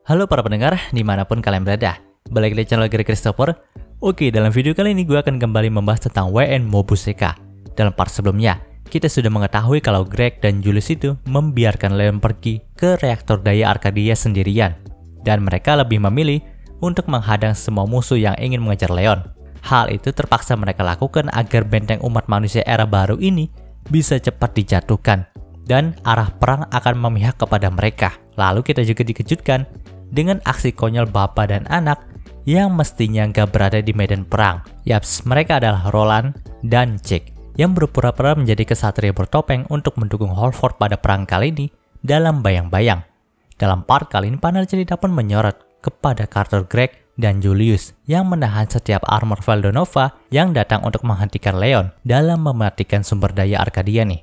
Halo para pendengar, dimanapun kalian berada. Balik di channel Greg Christopher. Oke, dalam video kali ini gue akan kembali membahas tentang WN Mobuseka. Dalam part sebelumnya, kita sudah mengetahui kalau Greg dan Julius itu membiarkan Leon pergi ke reaktor daya Arcadia sendirian. Dan mereka lebih memilih untuk menghadang semua musuh yang ingin mengejar Leon. Hal itu terpaksa mereka lakukan agar benteng umat manusia era baru ini bisa cepat dijatuhkan. Dan arah perang akan memihak kepada mereka. Lalu kita juga dikejutkan dengan aksi konyol bapak dan anak yang mestinya nggak berada di medan perang. Yaps, mereka adalah Roland dan Jake yang berpura-pura menjadi kesatria bertopeng untuk mendukung Halford pada perang kali ini dalam bayang-bayang. Dalam part kali ini, panel cerita pun menyorot kepada karakter Greg dan Julius yang menahan setiap armor Valdonova yang datang untuk menghentikan Leon dalam mematikan sumber daya Arcadia nih.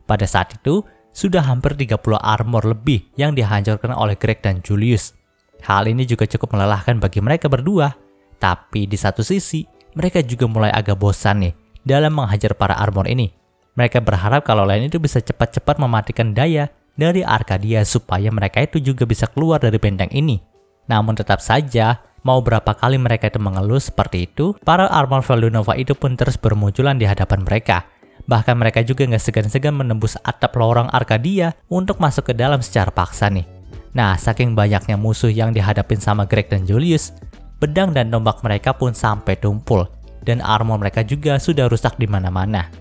Pada saat itu, sudah hampir 30 armor lebih yang dihancurkan oleh Greg dan Julius. Hal ini juga cukup melelahkan bagi mereka berdua. Tapi di satu sisi, mereka juga mulai agak bosan nih dalam menghajar para armor ini. Mereka berharap kalau Leon itu bisa cepat-cepat mematikan daya dari Arcadia supaya mereka itu juga bisa keluar dari benteng ini. Namun tetap saja, mau berapa kali mereka itu mengeluh seperti itu, para armor Valdonova itu pun terus bermunculan di hadapan mereka. Bahkan mereka juga nggak segan-segan menembus atap lorong Arcadia untuk masuk ke dalam secara paksa nih. Nah, saking banyaknya musuh yang dihadapin sama Greg dan Julius, pedang dan tombak mereka pun sampai tumpul, dan armor mereka juga sudah rusak di mana-mana.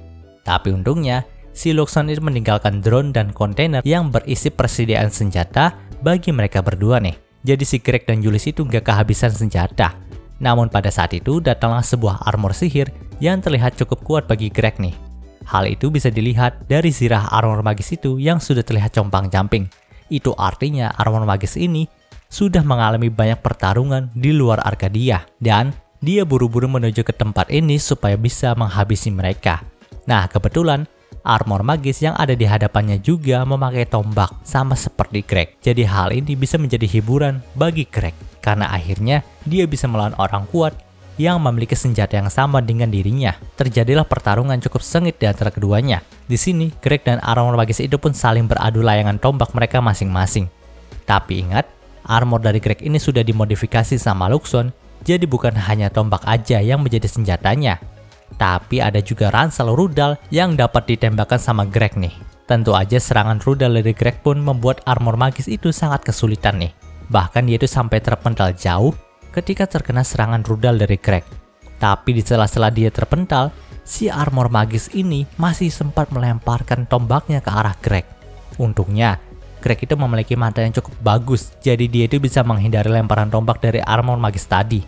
Tapi untungnya, si Luxon itu meninggalkan drone dan kontainer yang berisi persediaan senjata bagi mereka berdua nih. Jadi si Greg dan Julius itu nggak kehabisan senjata. Namun pada saat itu datanglah sebuah armor sihir yang terlihat cukup kuat bagi Greg nih. Hal itu bisa dilihat dari zirah armor magis itu yang sudah terlihat compang-camping. Itu artinya armor magis ini sudah mengalami banyak pertarungan di luar Arcadia. Dan dia buru-buru menuju ke tempat ini supaya bisa menghabisi mereka. Nah, kebetulan armor magis yang ada di hadapannya juga memakai tombak sama seperti Greg. Jadi hal ini bisa menjadi hiburan bagi Greg. Karena akhirnya dia bisa melawan orang kuat yang memiliki senjata yang sama dengan dirinya. Terjadilah pertarungan cukup sengit di antara keduanya. Di sini, Greg dan armor magis itu pun saling beradu layangan tombak mereka masing-masing. Tapi ingat, armor dari Greg ini sudah dimodifikasi sama Luxon, jadi bukan hanya tombak aja yang menjadi senjatanya. Tapi ada juga ransel rudal yang dapat ditembakkan sama Greg nih. Tentu aja serangan rudal dari Greg pun membuat armor magis itu sangat kesulitan nih. Bahkan dia itu sampai terpental jauh ketika terkena serangan rudal dari Greg. Tapi di sela-sela dia terpental, si armor magis ini masih sempat melemparkan tombaknya ke arah Greg. Untungnya, Greg itu memiliki mata yang cukup bagus, jadi dia itu bisa menghindari lemparan tombak dari armor magis tadi.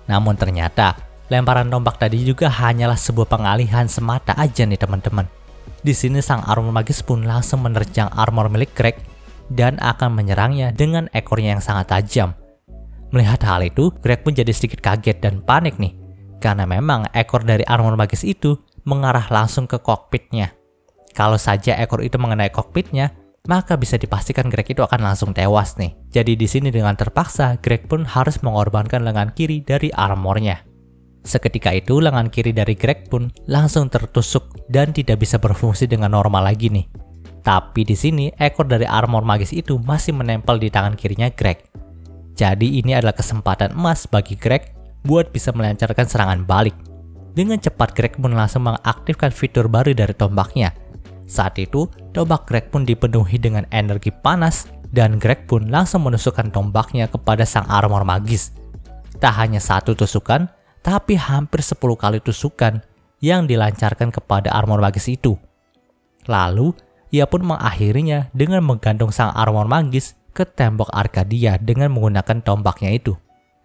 Namun ternyata, lemparan tombak tadi juga hanyalah sebuah pengalihan semata aja nih teman-teman. Di sini sang armor magis pun langsung menerjang armor milik Greg dan akan menyerangnya dengan ekornya yang sangat tajam. Melihat hal itu, Greg pun jadi sedikit kaget dan panik nih, karena memang ekor dari armor magis itu mengarah langsung ke kokpitnya. Kalau saja ekor itu mengenai kokpitnya, maka bisa dipastikan Greg itu akan langsung tewas nih. Jadi di sini dengan terpaksa, Greg pun harus mengorbankan lengan kiri dari armornya. Seketika itu, lengan kiri dari Greg pun langsung tertusuk dan tidak bisa berfungsi dengan normal lagi nih. Tapi di sini, ekor dari armor magis itu masih menempel di tangan kirinya Greg. Jadi ini adalah kesempatan emas bagi Greg buat bisa melancarkan serangan balik. Dengan cepat Greg pun langsung mengaktifkan fitur baru dari tombaknya. Saat itu, tombak Greg pun dipenuhi dengan energi panas dan Greg pun langsung menusukkan tombaknya kepada sang armor magis. Tak hanya satu tusukan, tapi hampir 10 kali tusukan yang dilancarkan kepada armor magis itu. Lalu, ia pun mengakhirinya dengan menggantung sang armor magis ke tembok Arcadia dengan menggunakan tombaknya itu.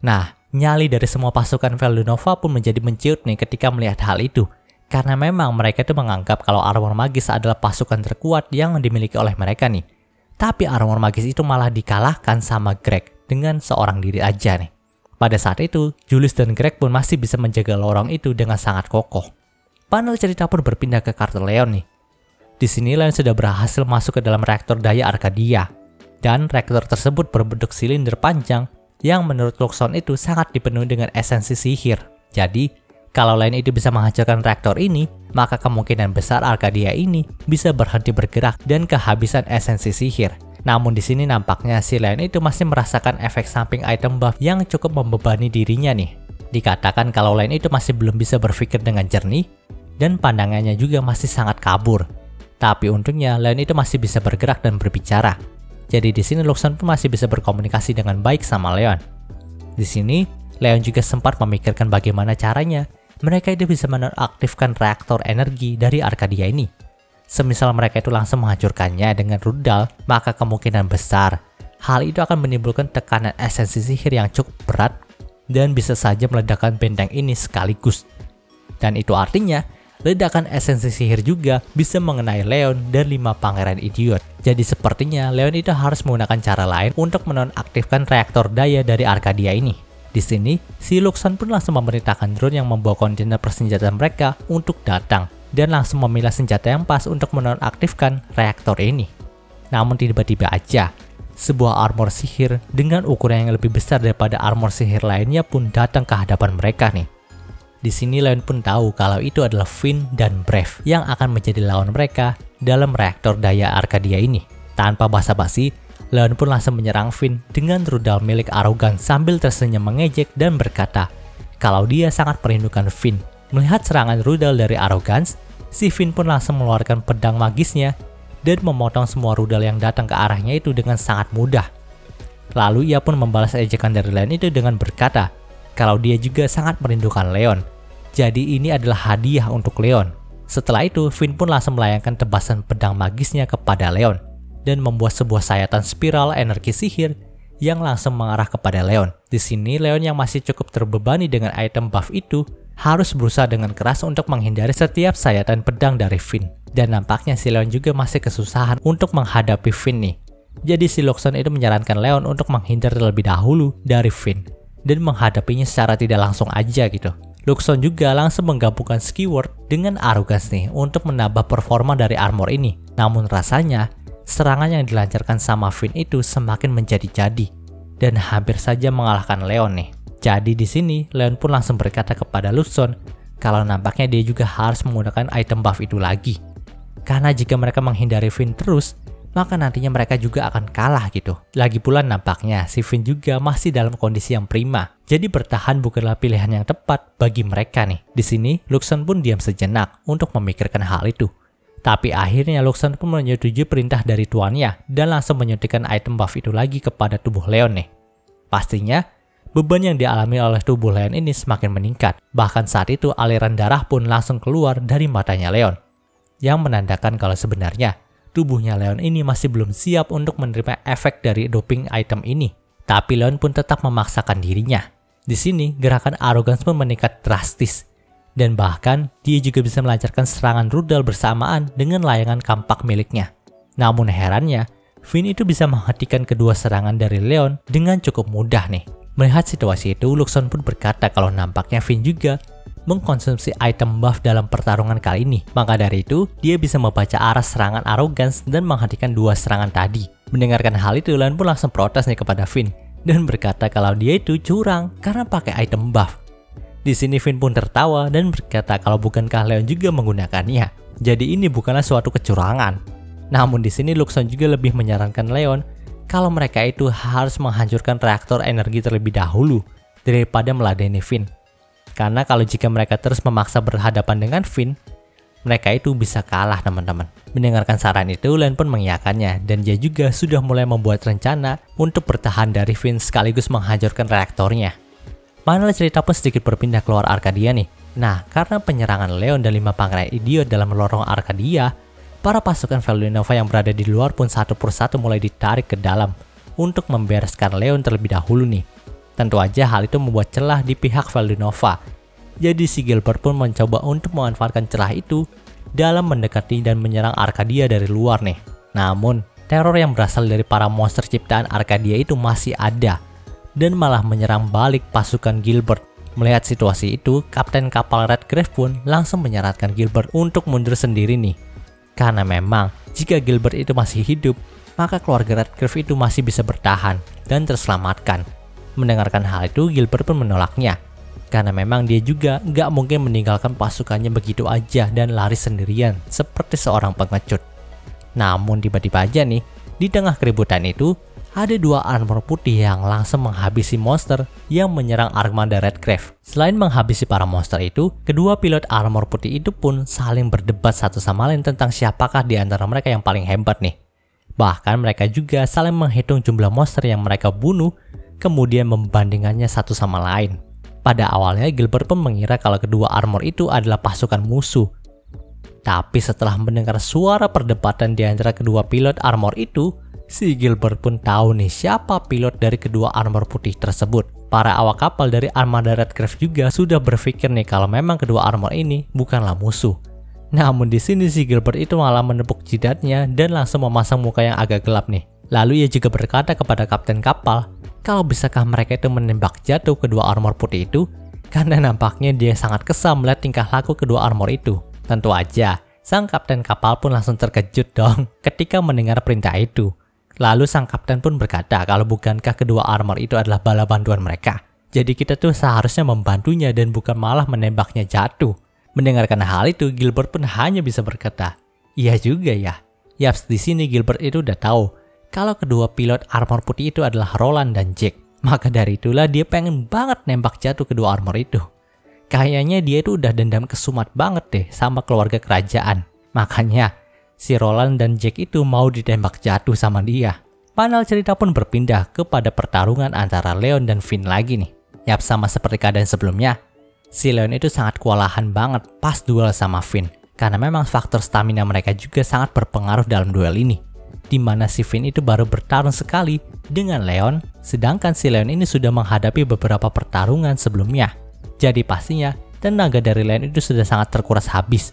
Nah, nyali dari semua pasukan Valdonova pun menjadi menciut nih ketika melihat hal itu. Karena memang mereka itu menganggap kalau armor magis adalah pasukan terkuat yang dimiliki oleh mereka nih. Tapi armor magis itu malah dikalahkan sama Greg dengan seorang diri aja nih. Pada saat itu, Julius dan Greg pun masih bisa menjaga lorong itu dengan sangat kokoh. Panel cerita pun berpindah ke karakter Leon nih. Di sini Leon sudah berhasil masuk ke dalam reaktor daya Arcadia. Dan reaktor tersebut berbentuk silinder panjang yang menurut Luxon itu sangat dipenuhi dengan esensi sihir. Jadi, kalau Leon itu bisa menghancurkan reaktor ini, maka kemungkinan besar Arcadia ini bisa berhenti bergerak dan kehabisan esensi sihir. Namun di sini nampaknya si Leon itu masih merasakan efek samping item buff yang cukup membebani dirinya nih. Dikatakan kalau Leon itu masih belum bisa berpikir dengan jernih dan pandangannya juga masih sangat kabur. Tapi untungnya Leon itu masih bisa bergerak dan berbicara. Jadi di sini Luxon pun masih bisa berkomunikasi dengan baik sama Leon. Di sini Leon juga sempat memikirkan bagaimana caranya mereka itu bisa menonaktifkan reaktor energi dari Arcadia ini. Semisal mereka itu langsung menghancurkannya dengan rudal, maka kemungkinan besar hal itu akan menimbulkan tekanan esensi sihir yang cukup berat dan bisa saja meledakkan benteng ini sekaligus. Dan itu artinya ledakan esensi sihir juga bisa mengenai Leon dan 5 pangeran idiot. Jadi sepertinya Leon itu harus menggunakan cara lain untuk menonaktifkan reaktor daya dari Arcadia ini. Di sini, si Luxon pun langsung memerintahkan drone yang membawa kontainer persenjataan mereka untuk datang dan langsung memilah senjata yang pas untuk menonaktifkan reaktor ini. Namun tiba-tiba aja, sebuah armor sihir dengan ukuran yang lebih besar daripada armor sihir lainnya pun datang ke hadapan mereka nih. Di sini Leon pun tahu kalau itu adalah Finn dan Brave yang akan menjadi lawan mereka dalam reaktor daya Arcadia ini. Tanpa basa-basi, Leon pun langsung menyerang Finn dengan rudal milik Arrogan sambil tersenyum mengejek dan berkata kalau dia sangat merindukan Finn. Melihat serangan rudal dari Arrogance, si Finn pun langsung mengeluarkan pedang magisnya dan memotong semua rudal yang datang ke arahnya itu dengan sangat mudah. Lalu ia pun membalas ejekan dari Leon itu dengan berkata kalau dia juga sangat merindukan Leon. Jadi ini adalah hadiah untuk Leon. Setelah itu, Finn pun langsung melayangkan tebasan pedang magisnya kepada Leon dan membuat sebuah sayatan spiral energi sihir yang langsung mengarah kepada Leon. Di sini, Leon yang masih cukup terbebani dengan item buff itu harus berusaha dengan keras untuk menghindari setiap sayatan pedang dari Finn. Dan nampaknya si Leon juga masih kesusahan untuk menghadapi Finn nih. Jadi si Luxon itu menyarankan Leon untuk menghindar terlebih dahulu dari Finn dan menghadapinya secara tidak langsung aja gitu. Luxon juga langsung menggabungkan Skyward dengan Arrogance nih untuk menambah performa dari armor ini. Namun rasanya, serangan yang dilancarkan sama Finn itu semakin menjadi-jadi dan hampir saja mengalahkan Leon nih. Jadi di sini, Leon pun langsung berkata kepada Luxon kalau nampaknya dia juga harus menggunakan item buff itu lagi. Karena jika mereka menghindari Finn terus, maka nantinya mereka juga akan kalah gitu. Lagi pula nampaknya si Finn juga masih dalam kondisi yang prima. Jadi bertahan bukanlah pilihan yang tepat bagi mereka nih. Di sini, Luxon pun diam sejenak untuk memikirkan hal itu. Tapi akhirnya Luxon pun menyetujui perintah dari tuannya dan langsung menyuntikkan item buff itu lagi kepada tubuh Leon nih. Pastinya, beban yang dialami oleh tubuh Leon ini semakin meningkat. Bahkan saat itu aliran darah pun langsung keluar dari matanya Leon. Yang menandakan kalau sebenarnya tubuhnya Leon ini masih belum siap untuk menerima efek dari doping item ini. Tapi Leon pun tetap memaksakan dirinya. Di sini, gerakan Arrogance pun meningkat drastis. Dan bahkan, dia juga bisa melancarkan serangan rudal bersamaan dengan layangan kampak miliknya. Namun herannya, Finn itu bisa menghentikan kedua serangan dari Leon dengan cukup mudah nih. Melihat situasi itu, Luxon pun berkata kalau nampaknya Finn juga mengkonsumsi item buff dalam pertarungan kali ini. Maka dari itu, dia bisa membaca arah serangan Arrogance dan menghentikan dua serangan tadi. Mendengarkan hal itu, Leon pun langsung protes nih kepada Finn dan berkata kalau dia itu curang karena pakai item buff. Di sini Finn pun tertawa dan berkata kalau bukankah Leon juga menggunakannya. Jadi ini bukanlah suatu kecurangan. Namun di sini Luxon juga lebih menyarankan Leon kalau mereka itu harus menghancurkan reaktor energi terlebih dahulu daripada meladeni Finn. Karena kalau jika mereka terus memaksa berhadapan dengan Finn, mereka itu bisa kalah teman-teman. Mendengarkan saran itu, Leon pun mengiyakannya dan dia juga sudah mulai membuat rencana untuk bertahan dari Finn sekaligus menghancurkan reaktornya. Mana cerita pun sedikit berpindah keluar Arcadia nih. Nah, karena penyerangan Leon dan 5 pangeran idiot dalam lorong Arcadia, para pasukan Veldunova yang berada di luar pun satu persatu mulai ditarik ke dalam untuk membereskan Leon terlebih dahulu nih. Tentu aja hal itu membuat celah di pihak Veldunova. Jadi si Gilbert pun mencoba untuk memanfaatkan celah itu dalam mendekati dan menyerang Arcadia dari luar nih. Namun, teror yang berasal dari para monster ciptaan Arcadia itu masih ada dan malah menyerang balik pasukan Gilbert. Melihat situasi itu, kapten kapal Redgrave pun langsung menyarankan Gilbert untuk mundur sendiri nih. Karena memang, jika Gilbert itu masih hidup, maka keluarga Redgrave itu masih bisa bertahan dan terselamatkan. Mendengarkan hal itu, Gilbert pun menolaknya. Karena memang dia juga nggak mungkin meninggalkan pasukannya begitu aja dan lari sendirian seperti seorang pengecut. Namun tiba-tiba aja nih, Di tengah keributan itu, ada dua armor putih yang langsung menghabisi monster yang menyerang armada Redgrave. Selain menghabisi para monster itu, kedua pilot armor putih itu pun saling berdebat satu sama lain tentang siapakah di antara mereka yang paling hebat nih. Bahkan mereka juga saling menghitung jumlah monster yang mereka bunuh, kemudian membandingkannya satu sama lain. Pada awalnya Gilbert pun mengira kalau kedua armor itu adalah pasukan musuh. Tapi setelah mendengar suara perdebatan di antara kedua pilot armor itu, si Gilbert pun tahu nih siapa pilot dari kedua armor putih tersebut. Para awak kapal dari armada Redgrave juga sudah berpikir nih kalau memang kedua armor ini bukanlah musuh. Namun di sini si Gilbert itu malah menepuk jidatnya dan langsung memasang muka yang agak gelap nih. Lalu ia juga berkata kepada kapten kapal, kalau bisakah mereka itu menembak jatuh kedua armor putih itu, karena nampaknya dia sangat kesal melihat tingkah laku kedua armor itu. Tentu aja, sang kapten kapal pun langsung terkejut dong ketika mendengar perintah itu. Lalu sang kapten pun berkata kalau bukankah kedua armor itu adalah bala bantuan mereka. Jadi kita tuh seharusnya membantunya dan bukan malah menembaknya jatuh. Mendengarkan hal itu, Gilbert pun hanya bisa berkata, iya juga ya. Yaps, di sini Gilbert itu udah tahu kalau kedua pilot armor putih itu adalah Roland dan Jack. Maka dari itulah dia pengen banget nembak jatuh kedua armor itu. Kayaknya dia itu udah dendam kesumat banget deh sama keluarga kerajaan. Makanya si Roland dan Jack itu mau ditembak jatuh sama dia. Panel cerita pun berpindah kepada pertarungan antara Leon dan Finn lagi nih. Yap, sama seperti keadaan sebelumnya, si Leon itu sangat kewalahan banget pas duel sama Finn. Karena memang faktor stamina mereka juga sangat berpengaruh dalam duel ini. Dimana si Finn itu baru bertarung sekali dengan Leon, sedangkan si Leon ini sudah menghadapi beberapa pertarungan sebelumnya. Jadi pastinya tenaga dari Leon itu sudah sangat terkuras habis.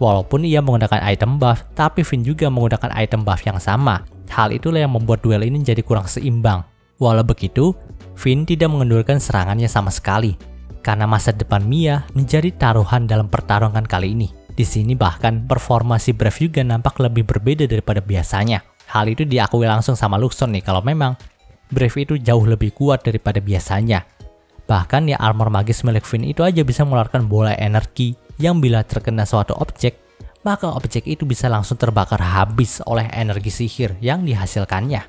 Walaupun ia menggunakan item buff, tapi Finn juga menggunakan item buff yang sama. Hal itulah yang membuat duel ini jadi kurang seimbang. Walau begitu, Finn tidak mengendurkan serangannya sama sekali. Karena masa depan Mia menjadi taruhan dalam pertarungan kali ini. Di sini bahkan performa si Brave juga nampak lebih berbeda daripada biasanya. Hal itu diakui langsung sama Luxon nih kalau memang Brave itu jauh lebih kuat daripada biasanya. Bahkan ya armor magis milik Finn itu aja bisa mengeluarkan bola energi yang bila terkena suatu objek, maka objek itu bisa langsung terbakar habis oleh energi sihir yang dihasilkannya.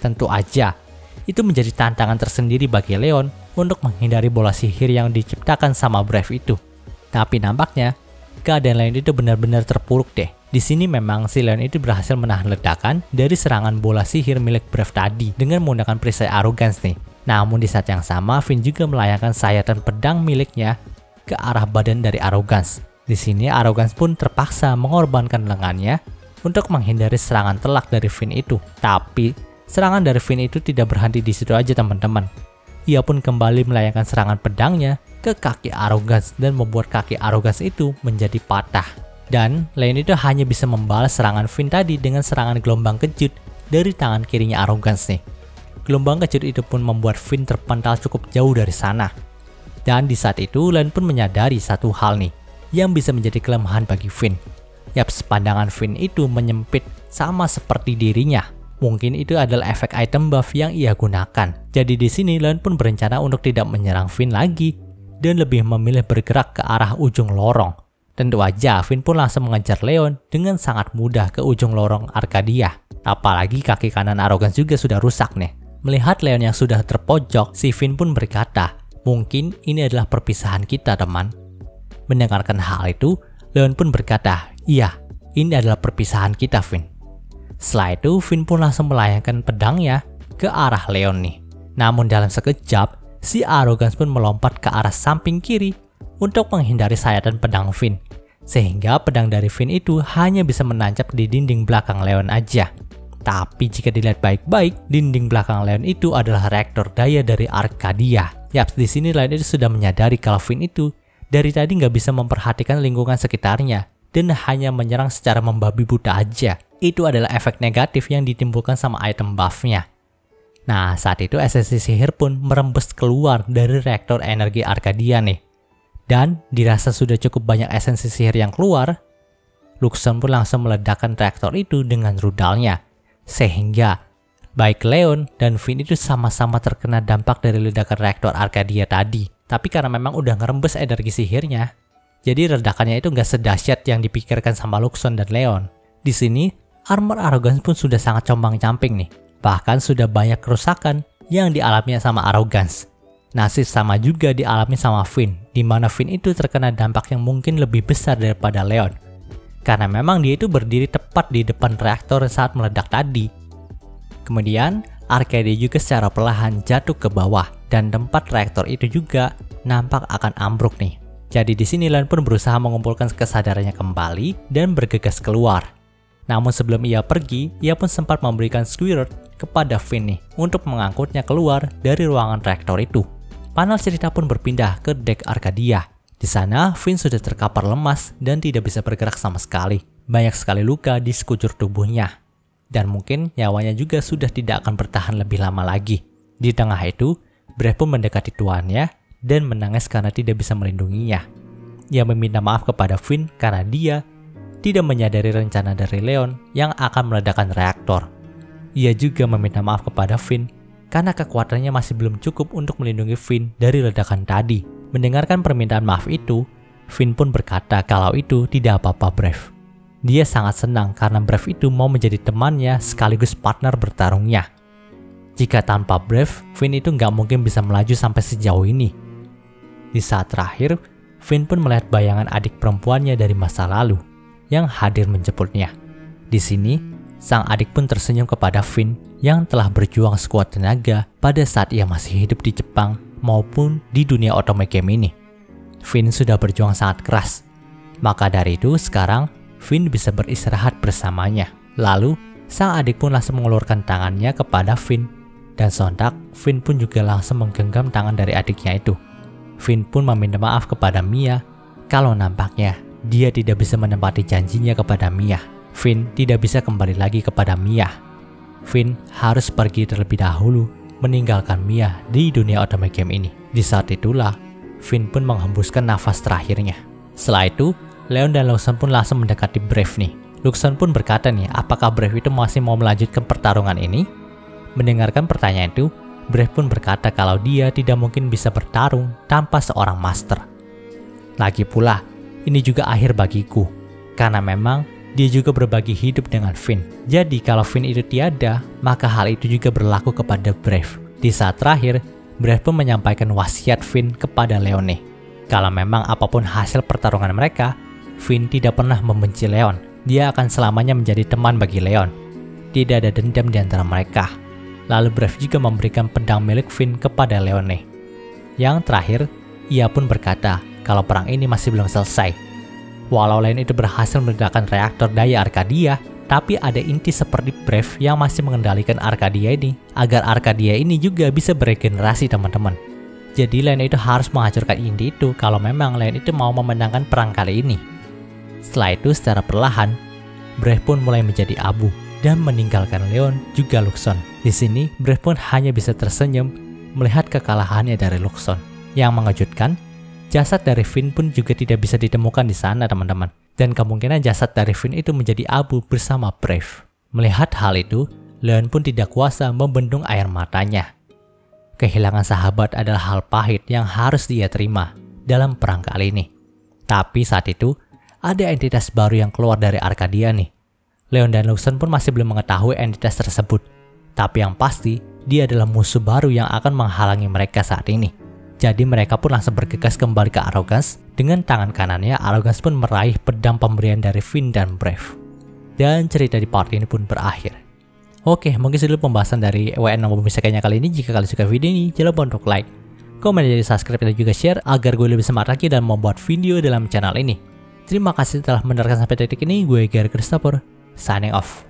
Tentu aja, itu menjadi tantangan tersendiri bagi Leon untuk menghindari bola sihir yang diciptakan sama Brave itu. Tapi nampaknya, keadaan Leon itu benar-benar terpuruk deh. Di sini memang si Leon itu berhasil menahan ledakan dari serangan bola sihir milik Brave tadi dengan menggunakan perisai arrogance nih. Namun di saat yang sama, Finn juga melayangkan sayatan pedang miliknya ke arah badan dari Arrogance. Di sini Arrogance pun terpaksa mengorbankan lengannya untuk menghindari serangan telak dari Finn itu. Tapi serangan dari Finn itu tidak berhenti di situ aja teman-teman. Ia pun kembali melayangkan serangan pedangnya ke kaki Arrogance dan membuat kaki Arrogance itu menjadi patah. Dan Leon itu hanya bisa membalas serangan Finn tadi dengan serangan gelombang kejut dari tangan kirinya Arrogance nih. Gelombang kejut itu pun membuat Finn terpental cukup jauh dari sana. Dan di saat itu, Leon pun menyadari satu hal nih, yang bisa menjadi kelemahan bagi Finn. Yaps, pandangan Finn itu menyempit sama seperti dirinya. Mungkin itu adalah efek item buff yang ia gunakan. Jadi di sini Leon pun berencana untuk tidak menyerang Finn lagi, dan lebih memilih bergerak ke arah ujung lorong. Tentu aja, Finn pun langsung mengejar Leon dengan sangat mudah ke ujung lorong Arcadia. Apalagi kaki kanan Arrogance juga sudah rusak nih. Melihat Leon yang sudah terpojok, si Finn pun berkata, mungkin ini adalah perpisahan kita teman. Mendengarkan hal itu, Leon pun berkata, iya, ini adalah perpisahan kita Finn. Setelah itu, Finn pun langsung melayangkan pedangnya ke arah Leon nih. Namun dalam sekejap, si Arrogance pun melompat ke arah samping kiri untuk menghindari sayatan pedang Finn. Sehingga pedang dari Finn itu hanya bisa menancap di dinding belakang Leon aja. Tapi jika dilihat baik-baik, dinding belakang Leon itu adalah reaktor daya dari Arcadia. Yaps, di sini Leon itu sudah menyadari kalau Finn itu dari tadi nggak bisa memperhatikan lingkungan sekitarnya dan hanya menyerang secara membabi buta aja. Itu adalah efek negatif yang ditimbulkan sama item buff-nya. Nah, saat itu esensi sihir pun merembes keluar dari reaktor energi Arcadia nih. Dan dirasa sudah cukup banyak esensi sihir yang keluar, Luxon pun langsung meledakkan reaktor itu dengan rudalnya. Sehingga baik Leon dan Finn itu sama-sama terkena dampak dari ledakan reaktor Arcadia tadi. Tapi karena memang udah ngerembes energi sihirnya, jadi ledakannya itu nggak sedahsyat yang dipikirkan sama Luxon dan Leon. Di sini, armor Arrogance pun sudah sangat compang-camping nih. Bahkan sudah banyak kerusakan yang dialaminya sama Arrogance. Nasib sama juga dialami sama Finn, di mana Finn itu terkena dampak yang mungkin lebih besar daripada Leon. Karena memang dia itu berdiri tepat di depan reaktor saat meledak tadi. Kemudian, Arcadia juga secara perlahan jatuh ke bawah dan tempat reaktor itu juga nampak akan ambruk nih. Jadi di sini Leon pun berusaha mengumpulkan kesadarannya kembali dan bergegas keluar. Namun sebelum ia pergi, ia pun sempat memberikan Squidward kepada Finn nih untuk mengangkutnya keluar dari ruangan reaktor itu. Panel cerita pun berpindah ke dek Arcadia. Di sana, Finn sudah terkapar lemas dan tidak bisa bergerak sama sekali. Banyak sekali luka di sekujur tubuhnya. Dan mungkin nyawanya juga sudah tidak akan bertahan lebih lama lagi. Di tengah itu, Brave pun mendekati tuannya dan menangis karena tidak bisa melindunginya. Ia meminta maaf kepada Finn karena dia tidak menyadari rencana dari Leon yang akan meledakkan reaktor. Ia juga meminta maaf kepada Finn karena kekuatannya masih belum cukup untuk melindungi Finn dari ledakan tadi. Mendengarkan permintaan maaf itu, Finn pun berkata kalau itu tidak apa-apa Brave. Dia sangat senang karena Brave itu mau menjadi temannya sekaligus partner bertarungnya. Jika tanpa Brave, Finn itu nggak mungkin bisa melaju sampai sejauh ini. Di saat terakhir, Finn pun melihat bayangan adik perempuannya dari masa lalu yang hadir menjemputnya. Di sini, sang adik pun tersenyum kepada Finn yang telah berjuang sekuat tenaga pada saat ia masih hidup di Jepang maupun di dunia otome game ini. Finn sudah berjuang sangat keras. Maka dari itu sekarang Finn bisa beristirahat bersamanya. Lalu sang adik pun langsung mengeluarkan tangannya kepada Finn. Dan sontak Finn pun juga langsung menggenggam tangan dari adiknya itu. Finn pun meminta maaf kepada Mia kalau nampaknya dia tidak bisa menepati janjinya kepada Mia. Finn tidak bisa kembali lagi kepada Mia. Finn harus pergi terlebih dahulu meninggalkan Mia di dunia otome game ini. Di saat itulah, Finn pun menghembuskan nafas terakhirnya. Setelah itu, Leon dan Luxon pun langsung mendekati Brave nih. Luxon pun berkata nih, apakah Brave itu masih mau melanjutkan pertarungan ini? Mendengarkan pertanyaan itu, Brave pun berkata kalau dia tidak mungkin bisa bertarung tanpa seorang master. Lagi pula, ini juga akhir bagiku, karena memang dia juga berbagi hidup dengan Finn. Jadi kalau Finn itu tiada, maka hal itu juga berlaku kepada Brave. Di saat terakhir, Brave pun menyampaikan wasiat Finn kepada Leon. Kalau memang apapun hasil pertarungan mereka, Finn tidak pernah membenci Leon. Dia akan selamanya menjadi teman bagi Leon. Tidak ada dendam di antara mereka. Lalu Brave juga memberikan pedang milik Finn kepada Leon. Yang terakhir, ia pun berkata kalau perang ini masih belum selesai. Walau Leon itu berhasil meledakkan reaktor daya Arcadia, tapi ada inti seperti Brave yang masih mengendalikan Arcadia ini agar Arcadia ini juga bisa beregenerasi teman-teman. Jadi Leon itu harus menghancurkan inti itu kalau memang Leon itu mau memenangkan perang kali ini. Setelah itu secara perlahan, Brave pun mulai menjadi abu dan meninggalkan Leon juga Luxon. Di sini Brave pun hanya bisa tersenyum melihat kekalahannya dari Luxon. Yang mengejutkan, jasad dari Finn pun juga tidak bisa ditemukan di sana teman-teman. Dan kemungkinan jasad dari Finn itu menjadi abu bersama Brave. Melihat hal itu, Leon pun tidak kuasa membendung air matanya. Kehilangan sahabat adalah hal pahit yang harus dia terima dalam perang kali ini. Tapi saat itu, ada entitas baru yang keluar dari Arcadia nih. Leon dan Luxon pun masih belum mengetahui entitas tersebut. Tapi yang pasti, dia adalah musuh baru yang akan menghalangi mereka saat ini. Jadi mereka pun langsung bergegas kembali ke Arrogance. Dengan tangan kanannya, Arrogance pun meraih pedang pemberian dari Finn dan Brave. Dan cerita di part ini pun berakhir. Oke, mungkin segitu pembahasan dari WN Mobu Isekainya kali ini. Jika kalian suka video ini, jangan lupa untuk like, komen, dan subscribe, dan juga share agar gue lebih semangat lagi dan membuat video dalam channel ini. Terima kasih telah mendengarkan sampai detik ini. Gue Gary Christopher, signing off.